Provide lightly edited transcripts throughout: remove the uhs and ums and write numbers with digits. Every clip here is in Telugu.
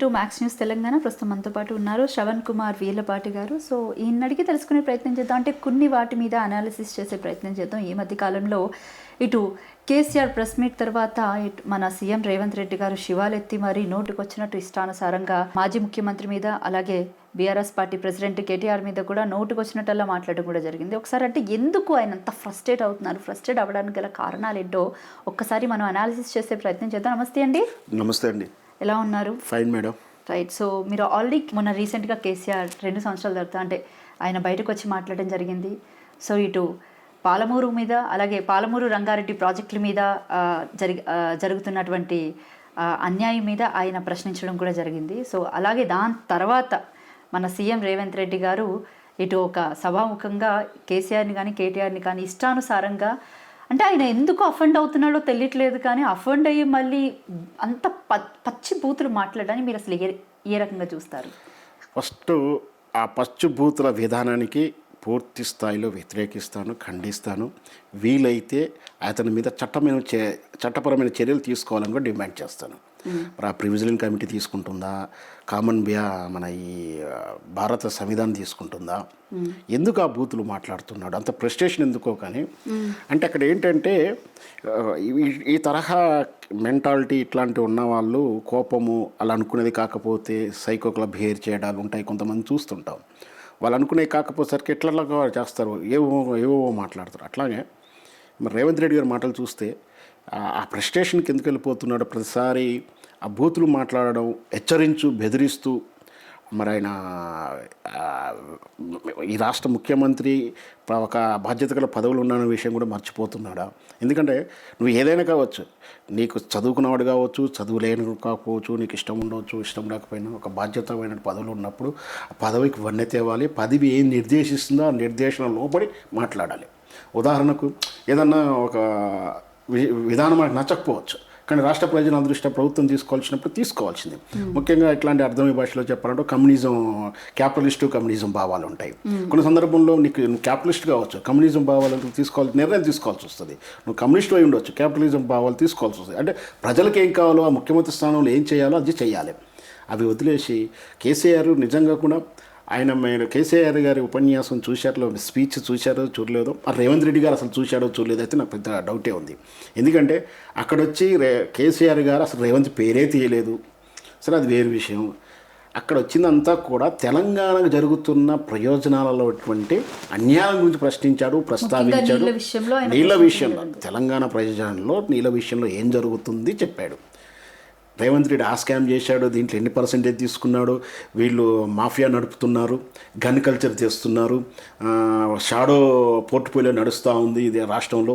Max news Telangana. ప్రస్తుతం మనతో పాటు ఉన్నారు శ్రవణ్ కుమార్ వీర్లపాటి గారు. సో ఈయన అడిగి తెలుసుకునే ప్రయత్నం చేద్దాం, అంటే కొన్ని వాటి మీద అనాలిసిస్ చేసే ప్రయత్నం చేద్దాం. ఈ మధ్య కాలంలో ఇటు కేసీఆర్ ప్రెస్ మీట్ తర్వాత మన సీఎం రేవంత్ రెడ్డి గారు శివాలెత్తి మరి నోటుకొచ్చినట్టు ఇష్టానుసారంగా మాజీ ముఖ్యమంత్రి మీద, అలాగే బీఆర్ఎస్ పార్టీ ప్రెసిడెంట్ కేటీఆర్ మీద కూడా నోటుకొచ్చినట్టల్లా మాట్లాడడం కూడా జరిగింది. ఒకసారి అంటే ఎందుకు ఆయన అంత ఫ్రస్ట్రేట్ అవుతున్నారు, ఫ్రస్ట్రేట్ అవ్వడానికి గల కారణాలు ఏంటో ఒక్కసారి మనం అనాలిసిస్ చేసే ప్రయత్నం చేద్దాం. నమస్తే అండి. నమస్తే అండి. ఎలా ఉన్నారు? Fine madam. రైట్. సో మీరు ఆల్రెడీ మొన్న రీసెంట్గా కేసీఆర్ 2 సంవత్సరాల తర్వాత అంటే ఆయన బయటకు వచ్చి మాట్లాడడం జరిగింది. సో ఇటు పాలమూరు మీద, అలాగే పాలమూరు రంగారెడ్డి ప్రాజెక్టుల మీద జరుగుతున్నటువంటి అన్యాయం మీద ఆయన ప్రశ్నించడం కూడా జరిగింది. సో అలాగే దాని తర్వాత మన సీఎం రేవంత్ రెడ్డి గారు ఇటు ఒక సభాముఖంగా కేసీఆర్ని కానీ కేటీఆర్ని కానీ ఇష్టానుసారంగా, అంటే ఆయన ఎందుకు అఫెండ్ అవుతున్నాడో తెలియట్లేదు, కానీ అఫెండ్ అయ్యి మళ్ళీ అంత పచ్చి బూతులు మాట్లాడడానికి మీరు అసలు ఏ రకంగా చూస్తారు? ఫస్ట్ ఆ పచ్చి బూతుల విధానానికి పూర్తి స్థాయిలో వ్యతిరేకిస్తాను, ఖండిస్తాను. వీలైతే అతని మీద చట్టపరమైన చర్యలు తీసుకోవాలని కూడా డిమాండ్ చేస్తాను. మరి ఆ ప్రివిజనింగ్ కమిటీ తీసుకుంటుందా, మన ఈ భారత సంవిధానం తీసుకుంటుందా? ఎందుకు ఆ బూతులు మాట్లాడుతున్నాడు, అంత ప్రెస్టేషన్ ఎందుకో. కానీ అంటే అక్కడ ఏంటంటే ఈ తరహా మెంటాలిటీ ఇట్లాంటివి ఉన్నవాళ్ళు కోపము అలా అనుకునేది కాకపోతే సైకోకులా బిహేవ్ చేయడాలు ఉంటాయి, కొంతమంది చూస్తుంటాం. వాళ్ళు అనుకునేవి కాకపోతే ఎట్లా చేస్తారు, ఏవో మాట్లాడతారు. అట్లాగే మరి రేవంత్ రెడ్డి గారి మాటలు చూస్తే ఆ ఫ్రస్ట్రేషన్కి ఎందుకు వెళ్ళిపోతున్నాడు, ప్రతిసారి ఆ బూతులు మాట్లాడడం, బెదిరిస్తూ మరి ఆయన ఈ రాష్ట్ర ముఖ్యమంత్రి ఒక బాధ్యత గల పదవులు ఉన్న విషయం కూడా మర్చిపోతున్నాడా? ఎందుకంటే నువ్వు ఏదైనా కావచ్చు, నీకు చదువుకున్నవాడు కావచ్చు, చదువు లేని కాకపోవచ్చు, నీకు ఇష్టం ఉండవచ్చు, ఇష్టం లేకపోయినా ఒక బాధ్యతమైన పదవులు ఉన్నప్పుడు ఆ పదవికి వన్నె తేవాలి. పదవి ఏం నిర్దేశిస్తుందో ఆ నిర్దేశనం లోపడి మాట్లాడాలి. ఉదాహరణకు ఏదన్నా ఒక విధానం మనకు నచ్చకపోవచ్చు, కానీ రాష్ట్ర ప్రజల దృష్ట్యా ప్రభుత్వం తీసుకోవాల్సింది. ముఖ్యంగా ఇట్లాంటి అర్థమయ్యే భాషలో చెప్పాలంటే కమ్యూనిజం భావాలు ఉంటాయి. కొన్ని సందర్భంలో నీకు క్యాపిటలిస్ట్ కావచ్చు, కమ్యూనిజం భావాలు నిర్ణయం తీసుకోవాల్సి వస్తుంది. నువ్వు కమ్యూనిస్ట్ అయి ఉండొచ్చు, క్యాపిటలిజం భావాలు తీసుకోవాల్సి వస్తుంది. అంటే ప్రజలకు ఏం కావాలో, ఆ ముఖ్యమంత్రి స్థానంలో ఏం చేయాలో అది చేయాలి. అవి వదిలేసి కేసీఆర్ నిజంగా కూడా మీరు కేసీఆర్ గారి ఉపన్యాసం చూశారో, స్పీచ్ చూశారో చూడలేదో, రేవంత్ రెడ్డి గారు అసలు చూశాడో చూడలేదో అయితే నాకు పెద్ద డౌటే ఉంది. ఎందుకంటే అక్కడొచ్చి కేసీఆర్ గారు అసలు రేవంత్ పేరే తీయలేదు. సరే, అది వేరు విషయం. అక్కడ వచ్చిందంతా కూడా తెలంగాణకు జరుగుతున్న ప్రయోజనాలటువంటి అన్యాయం గురించి ప్రస్తావించాడు. నీళ్ళ విషయంలో, తెలంగాణ ప్రయోజనాల్లో నీళ్ళ విషయంలో ఏం జరుగుతుంది చెప్పాడు. రేవంత్ రెడ్డి ఆ స్కామ్ చేశాడు, దీంట్లో ఎన్ని పర్సెంటేజ్ తీసుకున్నాడు, వీళ్ళు మాఫియా నడుపుతున్నారు, గన్ కల్చర్ చేస్తున్నారు, షాడో పోర్ట్ఫోలియో నడుస్తూ ఉంది ఇది రాష్ట్రంలో,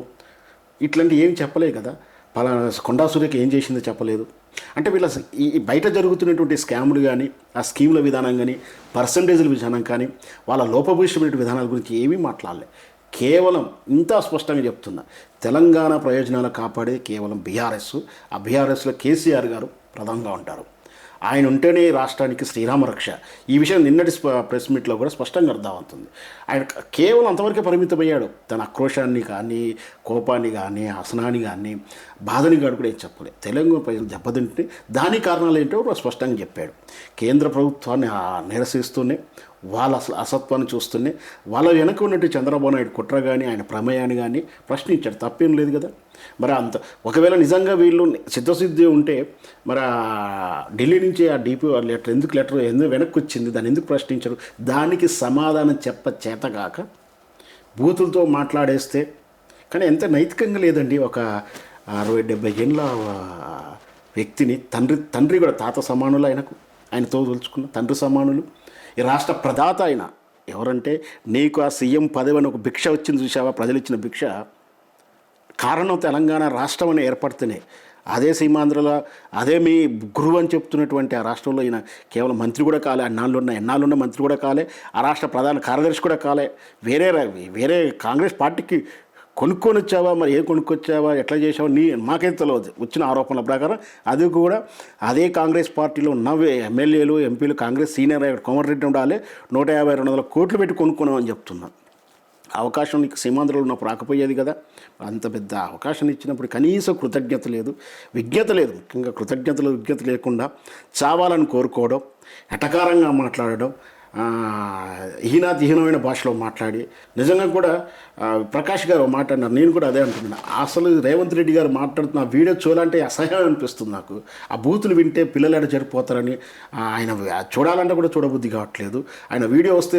ఇట్లాంటివి ఏమి చెప్పలేదు కదా. పలానా కొండా సురేఖ ఏం చేసిందో చెప్పలేదు. అంటే వీళ్ళ ఈ బయట జరుగుతున్నటువంటి స్కాములు కానీ, ఆ స్కీముల విధానం కానీ, పర్సంటేజ్ల విధానం కానీ, వాళ్ళ లోపభూయిష్టమైన విధానాల గురించి ఏమీ మాట్లాడలే. కేవలం ఇంత స్పష్టంగా చెప్తున్నా, తెలంగాణ ప్రయోజనాలు కాపాడే కేవలం బీఆర్ఎస్. ఆ బీఆర్ఎస్లో కేసీఆర్ గారు ప్రధానంగా ఉంటారు. ఆయన ఉంటేనే రాష్ట్రానికి శ్రీరామ రక్ష. ఈ విషయం నిన్నటి ప్రెస్ మీట్లో కూడా స్పష్టంగా అర్థమవుతుంది. ఆయన కేవలం అంతవరకే పరిమితమయ్యాడు. తన ఆక్రోశాన్ని కానీ, కోపాన్ని కానీ, అసనాన్ని కానీ, బాధని కాదు కూడా ఏం చెప్పలేదు. తెలంగాణ ప్రజలు దెబ్బతింటే దాని కారణాలు ఏంటో స్పష్టంగా చెప్పాడు. కేంద్ర ప్రభుత్వాన్ని నిరసిస్తూనే, వాళ్ళ అసత్వాన్ని చూస్తూనే, వాళ్ళ వెనక ఉన్నట్టు చంద్రబాబు నాయుడు కుట్ర కానీ, ఆయన ప్రమేయాన్ని కానీ ప్రశ్నించాడు. తప్పేం లేదు కదా. మరి ఒకవేళ నిజంగా వీళ్ళు సిద్ధసిద్ధి ఉంటే మరి ఢిల్లీ నుంచి ఆ డీపీ లెటర్ ఎందుకు వెనక్కి వచ్చింది, దాన్ని ఎందుకు ప్రశ్నించరు? దానికి సమాధానం చేతగాక బూతులతో మాట్లాడేస్తే, కానీ ఎంత నైతికంగా లేదండి. ఒక 60-70 ఏళ్ళ వ్యక్తిని తండ్రి కూడా తాత సమానులు, ఆయనతో తోల్చుకున్న తండ్రి సమానులు, ఈ రాష్ట్ర ప్రదాత అయిన ఎవరంటే, నీకు ఆ సీఎం పదవి అని ఒక భిక్ష వచ్చింది చూసావా, ప్రజలు ఇచ్చిన భిక్ష. కారణం తెలంగాణ రాష్ట్రం అని ఏర్పడితేనే, అదే సీమాంధ్రలో అదే మీ గురువు అని చెప్తున్నటువంటి ఆ రాష్ట్రంలో ఈయన కేవలం మంత్రి కూడా కాలే, ఎన్నాళ్ళున్న మంత్రి కూడా కాలే, ఆ రాష్ట్ర ప్రధాన కార్యదర్శి కూడా కాలే. వేరే కాంగ్రెస్ పార్టీకి కొనుక్కొని వచ్చావా, మరి ఏ కొనుక్కొచ్చావా, ఎట్లా చేసావా, మాకైతే తెలియదు. వచ్చిన ఆరోపణల ప్రకారం అది కూడా అదే కాంగ్రెస్ పార్టీలో ఉన్న ఎమ్మెల్యేలు, ఎంపీలు, కాంగ్రెస్ సీనియర్ కోమటిరెడ్డి ఉండాలి 150-200 కోట్లు పెట్టి కొనుక్కున్నామని చెప్తున్నాను. అవకాశం నీకు సీమాంధ్రలో ఉన్నప్పుడు రాకపోయేది కదా. అంత పెద్ద అవకాశం ఇచ్చినప్పుడు కనీసం కృతజ్ఞత లేదు, విజ్ఞత లేదు. ముఖ్యంగా కృతజ్ఞతలు విజ్ఞత లేకుండా చావాలని కోరుకోవడం, ఎటకారంగా మాట్లాడడం, హీనమైన భాషలో మాట్లాడి నిజంగా కూడా ప్రకాష్ గారు మాట్లాడినారు. నేను కూడా అదే అంటున్నాను. అసలు రేవంత్ రెడ్డి గారు మాట్లాడుతున్న వీడియో చూడాలంటే అసహ్యం అనిపిస్తుంది నాకు. ఆ బూతులు వింటే పిల్లలు ఎడ జరిపోతారని ఆయన చూడాలంటే కూడా చూడబుద్ధి కావట్లేదు. ఆయన వీడియో వస్తే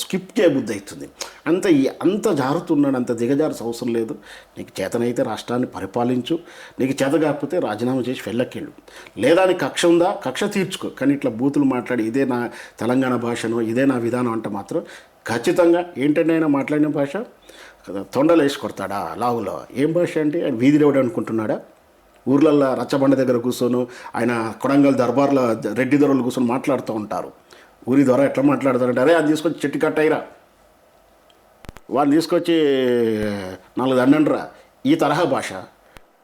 స్కిప్ చేయబుద్ధి అవుతుంది. అంత జారుతున్నాడు. అంత దిగజాల్సిన అవసరం లేదు. నీకు చేతనైతే రాష్ట్రాన్ని పరిపాలించు, నీకు చేత కాకపోతే రాజీనామా చేసి వెళ్ళకెళ్ళు. లేదా నీకు కక్ష ఉందా, కక్ష తీర్చుకో. కానీ ఇట్లా బూతులు మాట్లాడి ఇదే నా తెలంగాణ భాషను, ఇదే నా విధానం అంటే మాత్రం ఖచ్చితంగా ఏంటంటే ఆయన మాట్లాడిన భాష తొండలు వేసి కొడతాడా లావులో. ఏం భాష అంటే ఆయన వీధి రోడ్డు అనుకుంటున్నాడా? ఊర్లల్లో రచ్చబండ దగ్గర కూర్చొని ఆయన కొడంగల్ దర్బార్లో రెడ్డి దొరలు కూర్చొని మాట్లాడుతూ ఉంటారు. ఊరి ద్వారా ఎట్లా మాట్లాడతారంటే, అరే అది తీసుకొచ్చి చెట్టు కట్టయిరా, వాళ్ళు తీసుకొచ్చి 4 దండండ్రా. ఈ తరహా భాష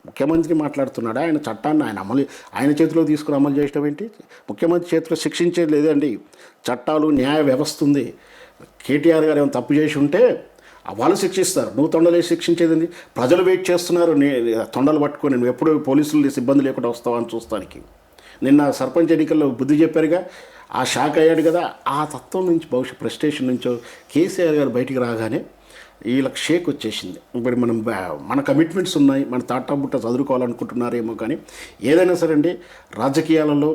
ముఖ్యమంత్రి మాట్లాడుతున్నాడా? ఆయన చట్టాన్ని ఆయన చేతిలో తీసుకుని అమలు చేయడం ఏంటి? ముఖ్యమంత్రి చేతిలో శిక్షించేది లేదండి. చట్టాలు, న్యాయ వ్యవస్థ ఉంది. కేటీఆర్ గారు ఏమైనా తప్పు చేసి ఉంటే వాళ్ళు శిక్షిస్తారు. నువ్వు తొండలేసి శిక్షించేది. ప్రజలు వెయిట్ చేస్తున్నారు తొండలు పట్టుకొని నువ్వు ఎప్పుడు పోలీసులు సిబ్బంది లేకుండా వస్తావని చూస్తానికి. నిన్న సర్పంచ్ ఎన్నికల్లో బుద్ధి చెప్పారుగా, ఆ షాక్ అయ్యాడు కదా. ఆ తత్వం నుంచి భవిష్యత్ ప్రెస్టేషన్ నుంచో కేసీఆర్ గారు బయటికి రాగానే వీళ్ళకి షేక్ వచ్చేసింది. ఇప్పుడు మన కమిట్మెంట్స్ ఉన్నాయి, మన తాటాబుట్ట చదువుకోవాలనుకుంటున్నారేమో. కానీ ఏదైనా సరే అండి, రాజకీయాలలో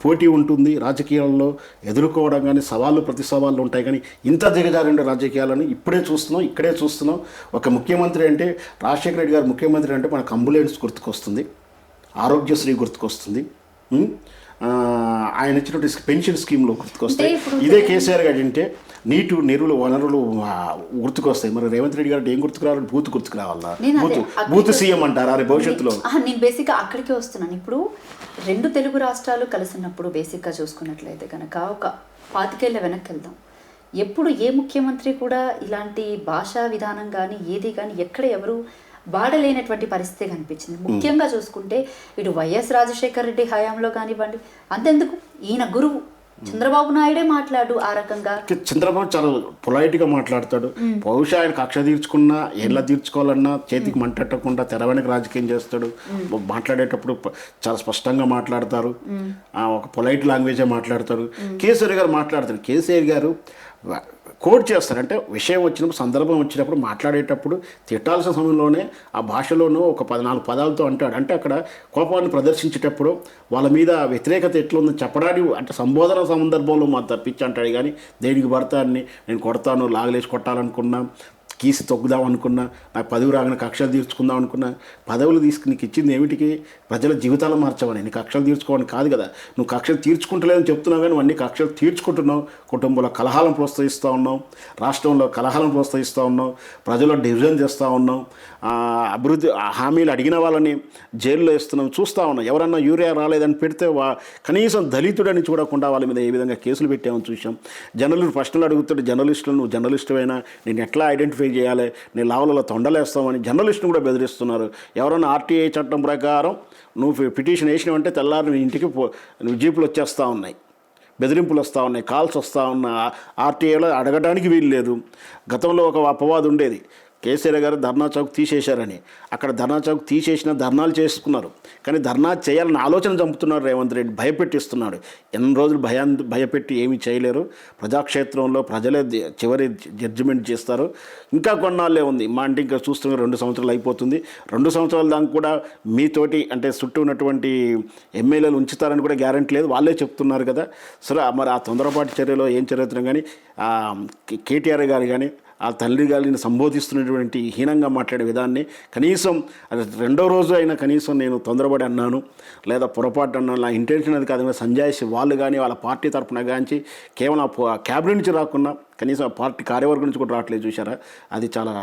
పోటీ ఉంటుంది. రాజకీయాల్లో ఎదుర్కోవడం కానీ సవాళ్ళు ప్రతి సవాళ్ళు ఉంటాయి. కానీ ఇంత దిగజారండి రాజకీయాలను ఇక్కడే చూస్తున్నాం. ఒక ముఖ్యమంత్రి అంటే రాజశేఖర రెడ్డి గారు ముఖ్యమంత్రి అంటే మనకు అంబులెన్స్ గుర్తుకొస్తుంది, ఆరోగ్యశ్రీ గుర్తుకొస్తుంది, ఆయన ఇచ్చినటువంటి పెన్షన్ స్కీమ్లో గుర్తుకొస్తాయి. ఇదే కేసీఆర్ గారు అంటే నీటు నిరువులు వనరులు గుర్తుకొస్తాయి. మరి రేవంత్ రెడ్డి గారు ఏం గుర్తుకు రావాలి? బూత్ గుర్తుకు రావాలా? బూత్ సీఎం అంటారా అరే భవిష్యత్తులో? నేను బేసిక్గా అక్కడికే వస్తున్నాను. ఇప్పుడు 2 తెలుగు రాష్ట్రాలు కలిసినప్పుడు బేసిక్గా చూసుకున్నట్లయితే కనుక ఒక 25 ఏళ్ళ వెనక్కి వెళ్దాం. ఎప్పుడు ఏ ముఖ్యమంత్రి కూడా ఇలాంటి భాషా విధానం కానీ ఏది కానీ ఎక్కడ ఎవరు వాడలేనటువంటి పరిస్థితి కనిపించింది. ముఖ్యంగా చూసుకుంటే ఇటు వైఎస్ రాజశేఖర రెడ్డి హయాంలో కానివ్వండి, అంతెందుకు ఈయన గురువు చంద్రబాబు నాయుడే మాట్లాడు ఆ రకంగా. చంద్రబాబు చాలా పొలైట్గా మాట్లాడతాడు. బహుశా ఆయన కక్ష తీర్చుకున్నా, ఎలా తీర్చుకోవాలన్నా చేతికి మంటట్టకుండా తెర వెనక రాజకీయం చేస్తాడు. మాట్లాడేటప్పుడు చాలా స్పష్టంగా మాట్లాడతారు, ఒక పొలైట్ లాంగ్వేజే మాట్లాడతారు. కేసీఆర్ గారు మాట్లాడతారు. కేసీఆర్ గారు కోడ్ చేస్తారు. అంటే విషయం వచ్చినప్పుడు, సందర్భం వచ్చినప్పుడు మాట్లాడేటప్పుడు తిట్టాల్సిన సమయంలోనే ఆ భాషలోనూ ఒక 14 పదాలతో అంటాడు. అంటే అక్కడ కోపాన్ని ప్రదర్శించేటప్పుడు వాళ్ళ మీద వ్యతిరేకత ఎట్లుందని చెప్పడానికి, అంటే సంబోధన సందర్భంలో మా తప్పించి అంటాడు. కానీ దేనికి పడతాన్ని నేను కొడతాను, లాగలేసి కొట్టాలనుకున్నా, కీసి తొక్కుదాం అనుకున్నా, నాకు పదవి రాగానే కక్షలు తీర్చుకుందాం అనుకున్నా, పదవులు తీసుకుని నీకు ఇచ్చింది ఏమిటికి? ప్రజల జీవితాలు మార్చవని. నీకు కక్షలు తీర్చుకోవని కాదు కదా. నువ్వు కక్షలు తీర్చుకుంటలేదని చెప్తున్నావు, కానీ అన్ని కక్షలు తీర్చుకుంటున్నావు. కుటుంబంలో కలహాలను ప్రోత్సహిస్తూ ఉన్నావు, రాష్ట్రంలో కలహాలను ప్రోత్సహిస్తూ ఉన్నావు, ప్రజల్లో డివిజన్ చేస్తూ ఉన్నావు, అభివృద్ధి హామీలు అడిగిన వాళ్ళని జైల్లో వేస్తున్నావు, చూస్తూ ఉన్నావు. ఎవరన్నా యూరియా రాలేదని పెడితే కనీసం దళితుడని చూడకుండా వాళ్ళ మీద ఏ విధంగా కేసులు పెట్టామని చూసాం. జర్నలిస్ట్ ప్రశ్నలు అడుగుతాడు, జర్నలిస్టులు నువ్వు జర్నలిస్టు అయినా నేను ఎట్లా ఐడెంటిఫై చేయాలి, నేను లావులలో తొండలేస్తామని జర్నలిస్టును కూడా బెదిరిస్తున్నారు. ఎవరైనా ఆర్టీఐ చట్టం ప్రకారం నువ్వు పిటిషన్ వేసినావంటే తెల్లారి నీ ఇంటికి నువ్వు జీపులు వచ్చేస్తూ ఉన్నాయి, బెదిరింపులు వస్తూ ఉన్నాయి, కాల్స్ వస్తూ ఉన్నా. ఆర్టీఐలో అడగడానికి వీలు లేదు. గతంలో ఒక అపవాదం ఉండేది, కేసీఆర్ గారు ధర్నా చౌక్ తీసేశారని. అక్కడ ధర్నా చౌక్ తీసేసిన ధర్నాలు చేసుకున్నారు, కానీ ధర్నా చేయాలని ఆలోచన చంపుతున్నారు రేవంత్ రెడ్డి. భయపెట్టిస్తున్నాడు. ఎన్ని రోజులు భయపెట్టి ఏమీ చేయలేరు. ప్రజాక్షేత్రంలో ప్రజలే చివరి జడ్జిమెంట్ చేస్తారు. ఇంకా కొన్నాళ్ళే ఉంది. మా అంటే ఇంకా చూస్తున్న 2 సంవత్సరాలు అయిపోతుంది. 2 సంవత్సరాల దాకా కూడా మీతోటి అంటే చుట్టూ ఉన్నటువంటి ఎమ్మెల్యేలు ఉంచుతారని కూడా గ్యారెంటీ లేదు. వాళ్ళే చెప్తున్నారు కదా. సరే మరి ఆ తొందరపాటు చర్యలో ఏం జరుగుతున్నాం. కానీ కేటీఆర్ గారు కానీ ఆ తల్లి గారిని సంబోధిస్తున్నటువంటి హీనంగా మాట్లాడే విధాన్ని కనీసం 2వ రోజు అయినా కనీసం నేను తొందరపడి అన్నాను లేదా పొరపాటు అన్నాను, నా ఇంటెన్షన్ అది కాదు. సంజాయిషి వాళ్ళు కానీ వాళ్ళ పార్టీ తరఫున గాంచి కేవలం క్యాబినెట్ నుంచి రాకుండా కనీసం ఆ పార్టీ కార్యవర్గం నుంచి కూడా రావట్లేదు. చూసారా, అది చాలా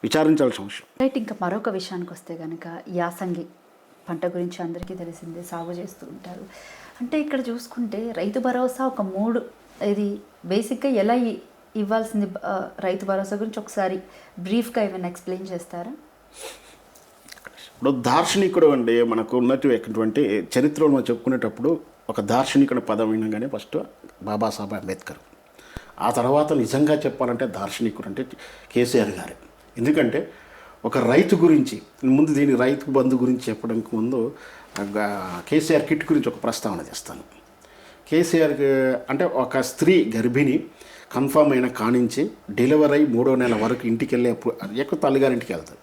విచారించాల్సిన విషయం. రైట్. ఇంకా మరొక విషయానికి వస్తే కనుక యాసంగి పంట గురించి అందరికీ తెలిసిందే, సాగు చేస్తూ ఉంటారు. అంటే ఇక్కడ చూసుకుంటే రైతు భరోసా ఒక 3 ఇది బేసిక్గా ఎలా ఇవ్వాల్సింది రైతు భరోసా గురించి ఒకసారి బ్రీఫ్గా ఏమైనా ఎక్స్ప్లెయిన్ చేస్తారా? ఇప్పుడు దార్శనికుడు అండి మనకు ఉన్నటువంటి చరిత్రలో మనం చెప్పుకునేటప్పుడు ఒక దార్శనికుడు పదం వినగానే ఫస్ట్ బాబాసాహెబ్ అంబేద్కర్. ఆ తర్వాత నిజంగా చెప్పాలంటే దార్శనికుడు అంటే కేసీఆర్ గారే. ఎందుకంటే ఒక రైతు గురించి ముందు దీని రైతు బంధు గురించి చెప్పడానికి ముందు కేసీఆర్ కిట్ గురించి ఒక ప్రస్తావన చేస్తాను. కేసీఆర్ అంటే ఒక స్త్రీ గర్భిణి కన్ఫామ్ అయిన కానించి డెలివరీ అయి 3వ నెల వరకు ఇంటికి వెళ్ళే ఎక్కువ తల్లిగారింటికి వెళ్తారు.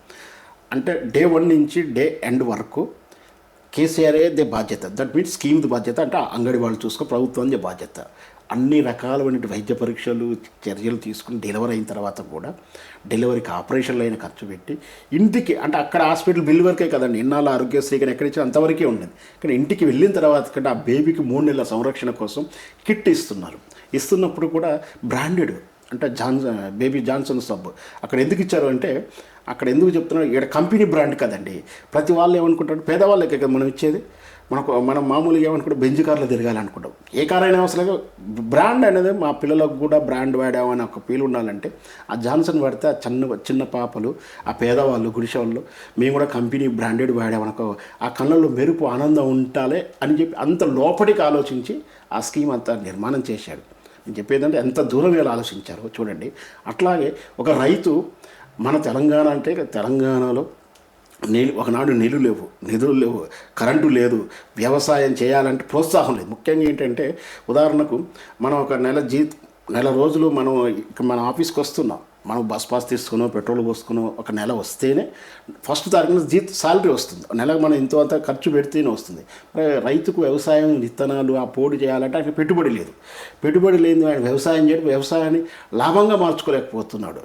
అంటే డే 1 నుంచి డే ఎండ్ వరకు కేసీఆర్ దే బాధ్యత. దట్ మీన్స్ స్కీమ్ది బాధ్యత. అంటే అంగడి వాళ్ళు చూసుకో, ప్రభుత్వం బాధ్యత. అన్ని రకాలైన వైద్య పరీక్షలు చర్యలు తీసుకుని డెలివరీ అయిన తర్వాత కూడా డెలివరీకి ఆపరేషన్లు అయిన ఖర్చు పెట్టి ఇంటికి, అంటే అక్కడ హాస్పిటల్ బిల్ వరకే కదండి, ఇన్నాళ్ళు ఆరోగ్యశ్రీ కానీ ఎక్కడ ఇచ్చినా అంతవరకే ఉండేది. కానీ ఇంటికి వెళ్ళిన తర్వాత కంటే ఆ బేబీకి 3 నెలల సంరక్షణ కోసం కిట్ ఇస్తున్నారు. ఇస్తున్నప్పుడు కూడా బ్రాండెడ్, అంటే బేబీ జాన్సన్ సబ్బు అక్కడ ఎందుకు ఇచ్చారు అంటే, అక్కడ ఎందుకు చెప్తున్నారు, ఇక్కడ కంపెనీ బ్రాండ్ కదండి. ప్రతి వాళ్ళు ఏమనుకుంటారు, పేదవాళ్ళకే కదా మనం ఇచ్చేది. మనం మామూలుగా ఏమనుకుంటాం, బెంజ్ కార్లో తిరగాలనుకుంటాం. ఏ కార్ అయినా అవసరం లేదు, బ్రాండ్ అనేది మా పిల్లలకు కూడా బ్రాండ్ వాడామని ఒక ఫీల్ ఉండాలంటే ఆ జాన్సన్ వాడితే ఆ చిన్న పాపలు, ఆ పేదవాళ్ళు, గుడిసె వాళ్ళు మేము కూడా కంపెనీ బ్రాండెడ్ వాడామనుకో, ఆ కళ్ళల్లో మెరుపు ఆనందం ఉండాలి అని చెప్పి అంత లోపలికి ఆలోచించి ఆ స్కీమ్ అంతా నిర్మాణం చేశాడు. నేను చెప్పేదంటే ఎంత దూరం వీళ్ళు ఆలోచించారో చూడండి. అట్లాగే ఒక రైతు, మన తెలంగాణ అంటే తెలంగాణలో ఒకనాడు నిధులు లేవు, కరెంటు లేదు, వ్యవసాయం చేయాలంటే ప్రోత్సాహం లేదు. ముఖ్యంగా ఏంటంటే ఉదాహరణకు మనం ఒక నెల రోజులు మన ఆఫీస్కి వస్తున్నాం, మనం బస్ పాస్ తీసుకున్నాం, పెట్రోల్ పోసుకున్నాం, ఒక నెల వస్తేనే ఫస్ట్ తారీఖున శాలరీ వస్తుంది. నెలకు మనం ఎంతో అంత ఖర్చు పెడితేనే వస్తుంది. రైతుకు వ్యవసాయం విత్తనాలు ఆ పోటీ చేయాలంటే ఆయన పెట్టుబడి లేదు. పెట్టుబడి లేని ఆయన వ్యవసాయం చేయడం, వ్యవసాయాన్ని లాభంగా మార్చుకోలేకపోతున్నాడు.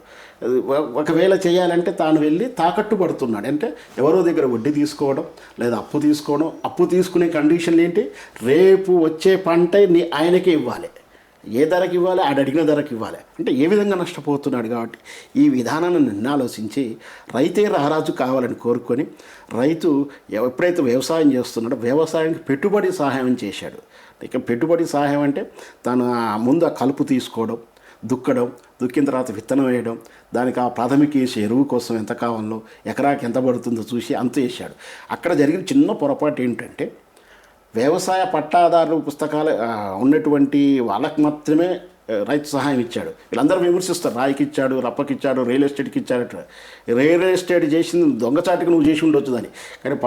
ఒకవేళ చేయాలంటే తాను వెళ్ళి తాకట్టు పడుతున్నాడు. అంటే ఎవరో దగ్గర వడ్డీ తీసుకోవడం లేదా అప్పు తీసుకోవడం. అప్పు తీసుకునే కండిషన్లు ఏంటి, రేపు వచ్చే పంట ఆయనకే ఇవ్వాలి, ఏ ధరకు ఇవ్వాలి, ఆడ అడిగిన ధరకు ఇవ్వాలి. అంటే ఏ విధంగా నష్టపోతున్నాడు. కాబట్టి ఈ విధానాన్ని నిన్నాలోచించి రైతే రారాజు కావాలని కోరుకొని రైతు ఎప్పుడైతే వ్యవసాయం చేస్తున్నాడో వ్యవసాయానికి పెట్టుబడి సహాయం చేశాడు. ఇక పెట్టుబడి సహాయం అంటే తను ముందు ఆ కలుపు తీసుకోవడం, దుక్కిన తర్వాత విత్తనం వేయడం, దానికి ఆ ప్రాథమిక ఎరువు కోసం ఎంత కావాలో, ఎకరాకి ఎంత పడుతుందో చూసి అంత వేసాడు. అక్కడ జరిగిన చిన్న పొరపాటు ఏంటంటే, వ్యవసాయ పట్టాదారులు పుస్తకాలు ఉన్నటువంటి వాళ్ళకి మాత్రమే రైతు సహాయం ఇచ్చాడు. వీళ్ళందరూ విమర్శిస్తారు, రాయికి ఇచ్చాడు, రప్పకి ఇచ్చాడు, రియల్ ఎస్టేట్కి ఇచ్చాడట. రియల్ ఎస్టేట్ చేసింది దొంగచాటుకు నువ్వు చేసి ఉండొచ్చు దాన్ని, కానీ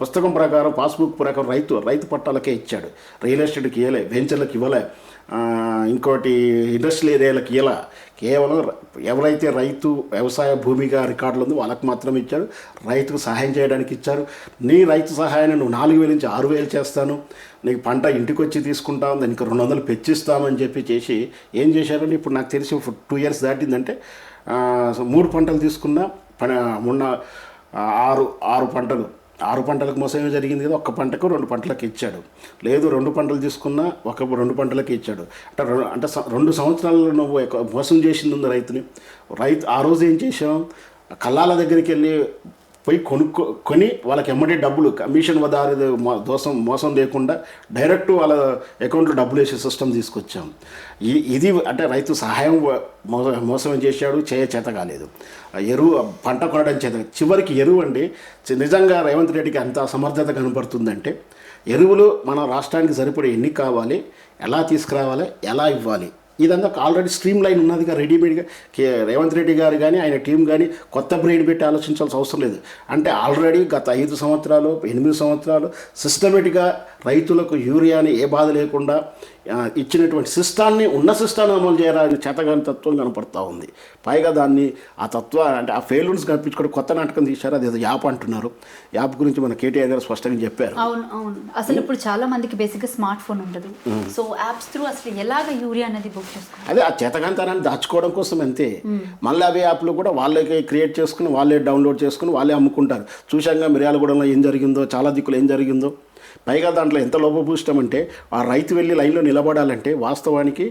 పుస్తకం ప్రకారం, పాస్బుక్ ప్రకారం రైతు పట్టాలకే ఇచ్చాడు. రియల్ ఎస్టేట్కి ఇవ్వలే, వెంచర్లకు ఇవ్వలే, ఇంకోటి ఇండస్ట్రియల్ ఏరియాలకు ఇలా కేవలం ఎవరైతే రైతు వ్యవసాయ భూమిగా రికార్డులు ఉందో వాళ్ళకి మాత్రమే ఇచ్చారు. రైతుకు సహాయం చేయడానికి ఇచ్చారు. నీ రైతు సహాయాన్ని నువ్వు 4,000 నుంచి 6,000 చేస్తాను, నీకు పంట ఇంటికి వచ్చి తీసుకుంటాను, దానికి 200 పెంచిస్తామని చేసి ఏం చేశారంటే, ఇప్పుడు నాకు తెలిసి 2 years దాటిందంటే 3 పంటలు తీసుకున్నా, మొన్న 6 పంటలకు మోసమే జరిగింది కదా. ఒక్క పంటకు 2 పంటలకు ఇచ్చాడు. లేదు 2 పంటలు తీసుకున్నా 2 పంటలకి ఇచ్చాడు. అంటే 2 సంవత్సరాలు నువ్వు మోసం చేసింది ఉంది రైతుని. ఆ రోజు ఏం చేసాం, కల్లాల దగ్గరికి వెళ్ళి పోయి కొని వాళ్ళకి ఎమ్మటే డబ్బులు కమిషన్ వదారి మోసం లేకుండా డైరెక్ట్ వాళ్ళ అకౌంట్లో డబ్బులు వేసే సిస్టమ్ తీసుకొచ్చాం. ఇది అంటే రైతు సహాయం మోసం చేశాడు, చేత కాలేదు. ఎరువు పంట కొనడం చేత, చివరికి ఎరువు అండి నిజంగా రేవంత్ రెడ్డికి ఎంత అసమర్థత కనపడుతుందంటే, ఎరువులు మన రాష్ట్రానికి సరిపడే ఎన్ని కావాలి, ఎలా తీసుకురావాలి, ఎలా ఇవ్వాలి, ఇదంతా ఆల్రెడీ స్ట్రీమ్ లైన్ ఉన్నదిగా, రెడీమేడ్గా. రేవంత్ రెడ్డి గారు కానీ ఆయన టీం కానీ కొత్త బ్రెయిన్ పెట్టి ఆలోచించాల్సిన అవసరం లేదు. అంటే ఆల్రెడీ గత 5 సంవత్సరాలు 8 సంవత్సరాలు సిస్టమేటిక్గా రైతులకు యూరియాని ఏ బాధ లేకుండా ఇచ్చినటువంటి సిస్టాన్ని అమలు చేయాలని చేతగాని తత్వం కనపడతా ఉంది. పైగా దాన్ని అంటే ఆ ఫెయిల్యూర్స్ కనిపించుకొని కొత్త నాటకం తీశారు. అదేదో యాప్ అంటున్నారు. యాప్ గురించి మన కేటీఆర్ గారు స్పష్టంగా చెప్పారు. అవును అసలు ఇప్పుడు చాలా మందికి బేసిక్గా స్మార్ట్ ఫోన్ ఉండదు. సో యాప్స్ త్రూ అసలు ఎలాగ యూరియా అనేది బుక్ చేసుకోవాలి, అదే ఆ చేతగాంతనాన్ని దాచుకోవడం కోసం అంతే. మళ్ళీ అవే యాప్లు కూడా వాళ్ళే క్రియేట్ చేసుకుని, వాళ్ళే డౌన్లోడ్ చేసుకుని, వాళ్ళే అమ్ముకుంటారు. చూశాంగా మిర్యాలగూడెంలో ఏం జరిగిందో, చాలా దిక్కులు ఏం జరిగిందో. పైగా దాంట్లో ఎంత లోపభూష్టం అంటే, ఆ రైతు వెళ్ళి లైన్లో నిలబడాలంటే వాస్తవానికి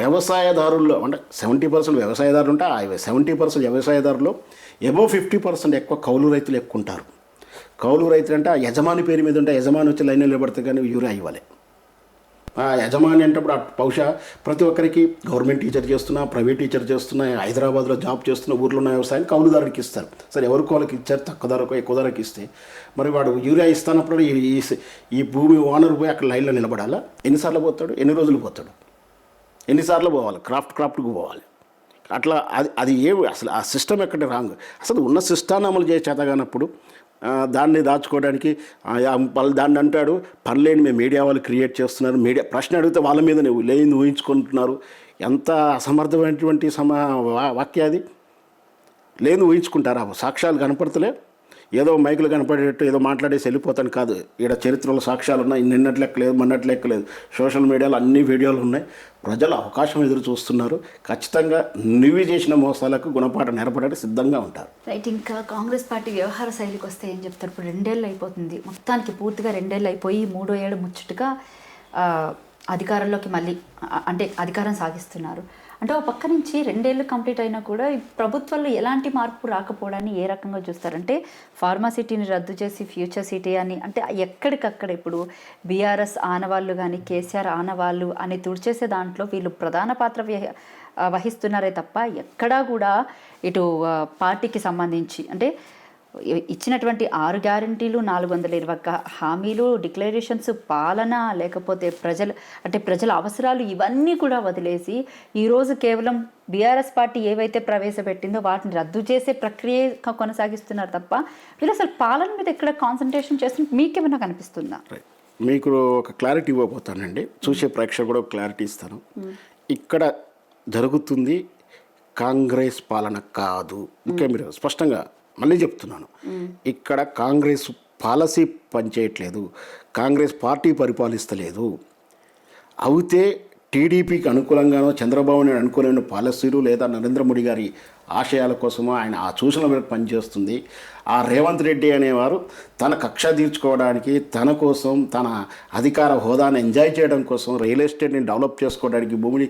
వ్యవసాయదారుల్లో అంటే 70% వ్యవసాయదారులు ఉంటే, ఆ 70% వ్యవసాయదారులు అబోవ్ 50% ఎక్కువ కౌలు రైతులు ఎక్కువ ఉంటారు. కౌలు రైతులు అంటే ఆ యజమాని పేరు మీద ఉంటే, యజమాని వచ్చి లైన్లో నిలబడితే కానీ యూరియా ఇవ్వాలి. ఆ యజమాని అంటప్పుడు బహుశా ప్రతి ఒక్కరికి గవర్నమెంట్ టీచర్ చేస్తున్నా, ప్రైవేట్ టీచర్ చేస్తున్నా, హైదరాబాద్లో జాబ్ చేస్తున్న ఊర్లో ఉన్న వ్యవసాయాన్ని కౌలుదారునికి ఇస్తారు. సరే ఎవరికి వాళ్ళకి ఇచ్చారు, తక్కువ ధరకు ఎక్కువ ధరకు ఇస్తే మరి వాడు యూరియా ఇస్తున్నప్పుడు ఈ భూమి ఓనర్ పోయి అక్కడ లైన్లో నిలబడాలా? ఎన్నిసార్లు పోతాడు, ఎన్ని రోజులు పోతాడు? ఎన్నిసార్లు పోవాలి, క్రాఫ్ట్కి పోవాలి. అట్లా అది అసలు ఆ సిస్టమ్ ఎక్కడ రాంగ్. అసలు ఉన్న సిస్టాన్ని అమలు చేసే చేతగానప్పుడు దాన్ని దాచుకోవడానికి దాన్ని అంటాడు పనిలేని మేము మీడియా వాళ్ళు క్రియేట్ చేస్తున్నారు, మీడియా ప్రశ్న అడిగితే వాళ్ళ మీద లేని ఊహించుకుంటున్నారు. ఎంత అసమర్థమైనటువంటి వాక్య అది. లేని ఊహించుకుంటారా? సాక్ష్యాలు కనపడతలే, ఏదో మైకులు కనపడేటట్టు ఏదో మాట్లాడేసి వెళ్ళిపోతాను కాదు. ఇక్కడ చరిత్రలో సాక్ష్యాలు ఉన్నాయి, నిన్నటి లెక్క లేదు, మొన్నటి లెక్క లేదు. సోషల్ మీడియాలో అన్ని వీడియోలు ఉన్నాయి. ప్రజలు అవకాశం ఎదురు చూస్తున్నారు. ఖచ్చితంగా నువ్వు చేసిన మోసాలకు గుణపాఠం నేర్పడానికి సిద్ధంగా ఉంటారు. రైట్. ఇంకా కాంగ్రెస్ పార్టీ వ్యవహార శైలికి వస్తే ఏం చెప్తారు? ఇప్పుడు 2 ఏళ్ళు అయిపోతుంది, మొత్తానికి పూర్తిగా 2 ఏళ్ళు అయిపోయి 3వ ఏడు ముచ్చటగా అధికారంలోకి మళ్ళీ అంటే అధికారం సాగిస్తున్నారు. అంటే ఒక పక్క నుంచి 2 ఏళ్ళు కంప్లీట్ అయినా కూడా ఈ ప్రభుత్వంలో ఎలాంటి మార్పు రాకపోవడాన్ని ఏ రకంగా చూస్తారంటే ఫార్మా సిటీని రద్దు చేసి ఫ్యూచర్ సిటీ అని, అంటే ఎక్కడికక్కడ ఇప్పుడు బీఆర్ఎస్ ఆనవాళ్ళు కానీ కేసీఆర్ ఆనవాళ్ళు అని తుడిచేసే దాంట్లో వీళ్ళు ప్రధాన పాత్ర వహిస్తున్నారే తప్ప ఎక్కడా కూడా ఇటు పార్టీకి సంబంధించి అంటే ఇచ్చినటువంటి 6 గ్యారంటీలు, 421 హామీలు, డిక్లరేషన్స్, పాలన, లేకపోతే ప్రజల అవసరాలు ఇవన్నీ కూడా వదిలేసి ఈరోజు కేవలం బీఆర్ఎస్ పార్టీ ఏవైతే ప్రవేశపెట్టిందో వాటిని రద్దు చేసే ప్రక్రియ కొనసాగిస్తున్నారు తప్ప వీళ్ళు అసలు పాలన మీద ఎక్కడ కాన్సన్ట్రేషన్ చేస్తున్న మీకేమైనా కనిపిస్తుందా? మీకు ఒక క్లారిటీ ఇవ్వబోతానండి, చూసే ప్రేక్షకులు కూడా క్లారిటీ ఇస్తాను. ఇక్కడ జరుగుతుంది కాంగ్రెస్ పాలన కాదు. ఇంకా మీరు స్పష్టంగా మళ్ళీ చెప్తున్నాను, ఇక్కడ కాంగ్రెస్ పాలసీ పనిచేయట్లేదు, కాంగ్రెస్ పార్టీ పరిపాలిస్తలేదు. అయితే టీడీపీకి అనుకూలంగానో చంద్రబాబు నాయుడు అనుకూలమైన పాలసీలు లేదా నరేంద్ర మోడీ గారి ఆశయాల కోసమో ఆయన ఆ సూచనల మేరకు పనిచేస్తుంది. ఆ రేవంత్ రెడ్డి అనేవారు తన కక్ష తీర్చుకోవడానికి, తన కోసం, తన అధికార హోదాను ఎంజాయ్ చేయడం కోసం, రియల్ ఎస్టేట్ని డెవలప్ చేసుకోవడానికి, భూమిని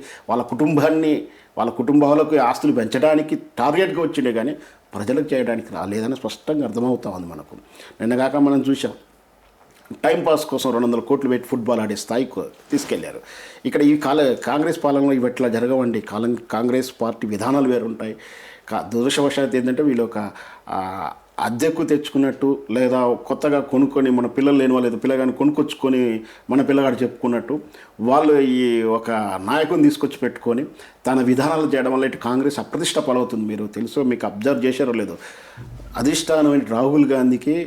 వాళ్ళ కుటుంబాలకు ఆస్తులు పెంచడానికి టార్గెట్గా వచ్చిండే కానీ ప్రజలకు చేయడానికి రాలేదని స్పష్టంగా అర్థమవుతా ఉంది మనకు. నిన్నగాక మనం చూసాం, టైంపాస్ కోసం 200 కోట్లు పెట్టి ఫుట్బాల్ ఆడే స్థాయికి తీసుకెళ్లారు. ఇక్కడ ఈ కాంగ్రెస్ పాలనలో ఇవి ఎట్లా జరగవండి. కాంగ్రెస్ పార్టీ విధానాలు వేరుంటాయి. దురదృష్టవశాత్తు ఏంటంటే వీళ్ళు ఒక అద్దెకు తెచ్చుకున్నట్టు లేదా కొత్తగా కొనుక్కొని మన పిల్లలు లేని వాళ్ళు పిల్లగాని కొనుక్కొచ్చుకొని మన పిల్లగాడు చెప్పుకున్నట్టు వాళ్ళు ఈ ఒక నాయకుని తీసుకొచ్చి పెట్టుకొని తన విధానాలు చేయడం వల్ల ఇటు కాంగ్రెస్ అప్రతిష్ట పాలవుతుంది. మీరు తెలుసో, మీకు అబ్జర్వ్ చేశారో లేదో, అధిష్టానమైన రాహుల్ గాంధీకి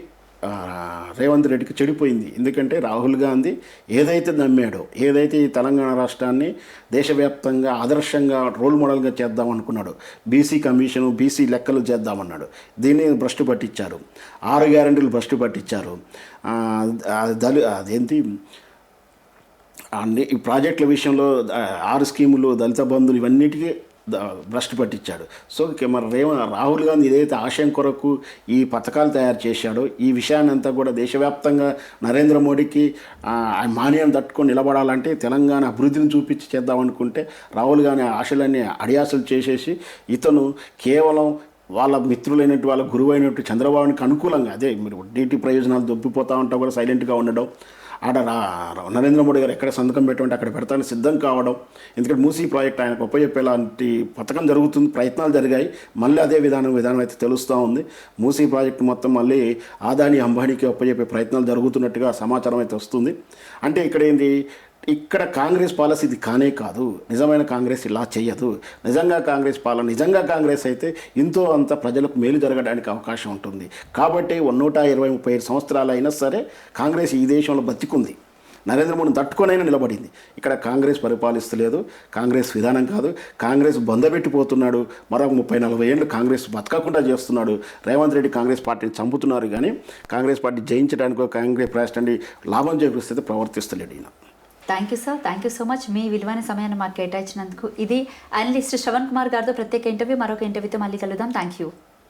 రేవంత్ రెడ్డికి చెడిపోయింది. ఎందుకంటే రాహుల్ గాంధీ ఏదైతే నమ్మాడో, ఏదైతే ఈ తెలంగాణ రాష్ట్రాన్ని దేశవ్యాప్తంగా ఆదర్శంగా రోల్ మోడల్గా చేద్దామనుకున్నాడు, బీసీ కమిషను, బీసీ లెక్కలు చేద్దామన్నాడు, దీన్ని భ్రష్టు పట్టించారు. 6 గ్యారెంటీలు భ్రష్టు పట్టించారు. అదేంటి ఈ ప్రాజెక్టుల విషయంలో 6 స్కీములు, దళిత బంధువులు ఇవన్నిటికీ భ్రష్టు పట్టించాడు. సో మరి రాహుల్ గాంధీ ఏదైతే ఆశయం కొరకు ఈ పథకాలు తయారు చేశాడో ఈ విషయాన్ని అంతా కూడా దేశవ్యాప్తంగా నరేంద్ర మోడీకి మాన్యం తట్టుకొని నిలబడాలంటే తెలంగాణ అభివృద్ధిని చూపించి చేద్దామనుకుంటే రాహుల్ గాంధీ ఆశలన్నీ అడియాసలు చేసేసి ఇతను కేవలం వాళ్ళ మిత్రులైనట్టు, వాళ్ళ గురువు అయినట్టు చంద్రబాబునికి అనుకూలంగా అదే మీరు DT ప్రయోజనాలు దొబ్బిపోతూ ఉంటా కూడా సైలెంట్గా ఉండడం, ఆడ నరేంద్ర మోడీ గారు ఎక్కడ సంతకం పెట్టమంటే అక్కడ పెడతానికి సిద్ధం కావడం. ఎందుకంటే మూసీ ప్రాజెక్ట్ ఆయనకు ఒప్పచెప్పేలాంటి పథకం జరుగుతుంది, ప్రయత్నాలు జరిగాయి. మళ్ళీ అదే విధానం అయితే తెలుస్తూ ఉంది. మూసీ ప్రాజెక్టు మొత్తం మళ్ళీ ఆదాని అంబానీకి ఒప్పచెప్పే ప్రయత్నాలు జరుగుతున్నట్టుగా సమాచారం అయితే వస్తుంది. అంటే ఇక్కడ కాంగ్రెస్ పాలసీ ఇది కానే కాదు. నిజమైన కాంగ్రెస్ ఇలా చేయదు. నిజంగా కాంగ్రెస్ అయితే ఎంతో అంత ప్రజలకు మేలు జరగడానికి అవకాశం ఉంటుంది. కాబట్టి 120-135 సంవత్సరాలు అయినా సరే కాంగ్రెస్ ఈ దేశంలో బతికుంది. నరేంద్ర మోడీని తట్టుకొనైనా నిలబడింది. ఇక్కడ కాంగ్రెస్ పరిపాలిస్తలేదు, కాంగ్రెస్ విధానం కాదు. కాంగ్రెస్ బొందబెట్టిపోతున్నాడు. మరొక 30-40 ఏళ్ళు కాంగ్రెస్ బతకకుండా చేస్తున్నాడు. రేవంత్ రెడ్డి కాంగ్రెస్ పార్టీని చంపుతున్నారు కానీ కాంగ్రెస్ పార్టీ జయించడానికో కాంగ్రెస్ ప్రెసిడెంట్ లాభం చేకూరిస్తే ప్రవర్తిస్తలేడు ఈయన. Thank you sir, thank you so much. మీ విలువైన సమయాన్ని మాకు కేటాయించినందుకు. ఇది అనలిస్ట్ శ్రవణ్ కుమార్ గారితో ప్రత్యేక ఇంటర్వ్యూ. మరొక ఇంటర్వ్యూతో మళ్ళీ కలుద్దాం. Thank you.